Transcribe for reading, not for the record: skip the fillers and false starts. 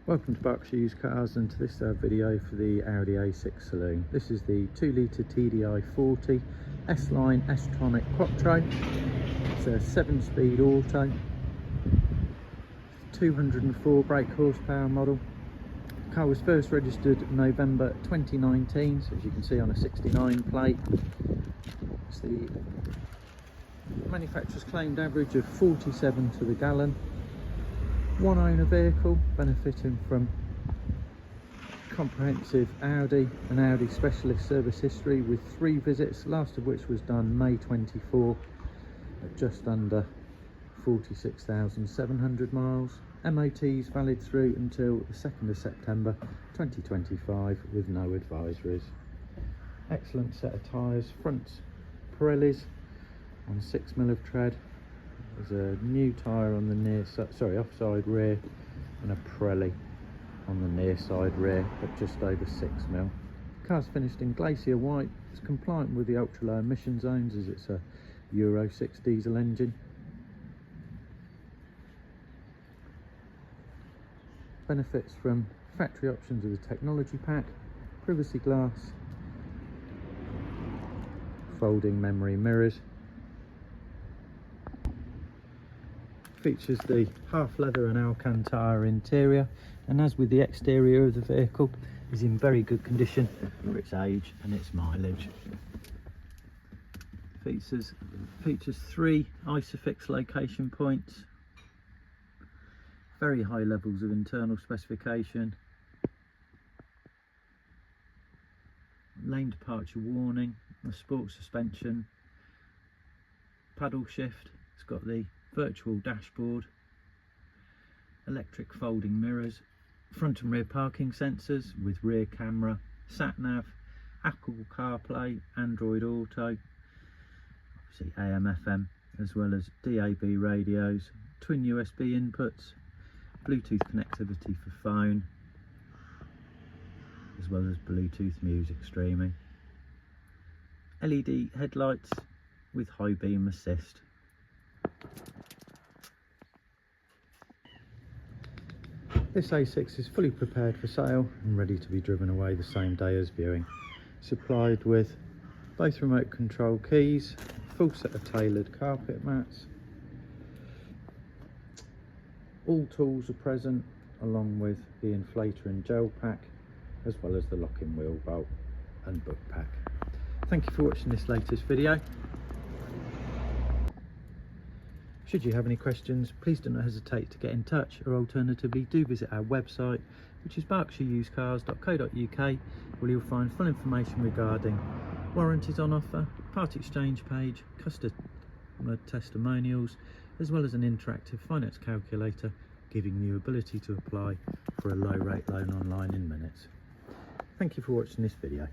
Welcome to Berkshire Used Cars and to this video for the Audi A6 Saloon. This is the 2.0 TDi 40 S-Line S-Tronic Quattro. It's a 7-speed auto, 204 brake horsepower model. The car was first registered November 2019, so as you can see on a 69 plate. It's the manufacturer's claimed average of 47 to the gallon. One owner vehicle, benefiting from Comprehensive Audi and Audi specialist service history with 3 visits, last of which was done May 24 at just under 46,700 miles. MOTs valid through until the 2nd of September 2025 with no advisories. Excellent set of tyres, front Pirellis on 6mm of tread. There's a new tyre on the near side, offside rear, and a Pirelli on the near side rear at just over 6mm. The car's finished in Glacier White. It's compliant with the ultra low emission zones as it's a Euro 6 diesel engine. Benefits from factory options of the technology pack, privacy glass, folding memory mirrors. Features the half leather and Alcantara interior, and as with the exterior of the vehicle, is in very good condition for its age and its mileage. Features 3 ISOFIX location points, very high levels of internal specification, lane departure warning, a sport suspension, paddle shift. It's got the virtual dashboard, electric folding mirrors, front and rear parking sensors with rear camera, sat nav, Apple CarPlay, Android Auto, obviously AM FM, as well as DAB radios, twin USB inputs, Bluetooth connectivity for phone, as well as Bluetooth music streaming, LED headlights with high beam assist. This A6 is fully prepared for sale and ready to be driven away the same day as viewing. Supplied with both remote control keys, full set of tailored carpet mats. All tools are present, along with the inflator and gel pack, as well as the locking wheel bolt and book pack. Thank you for watching this latest video. Should you have any questions, please do not hesitate to get in touch, or alternatively do visit our website, which is berkshireusedcars.co.uk, where you'll find full information regarding warranties on offer, part exchange page, customer testimonials, as well as an interactive finance calculator giving you ability to apply for a low rate loan online in minutes. Thank you for watching this video.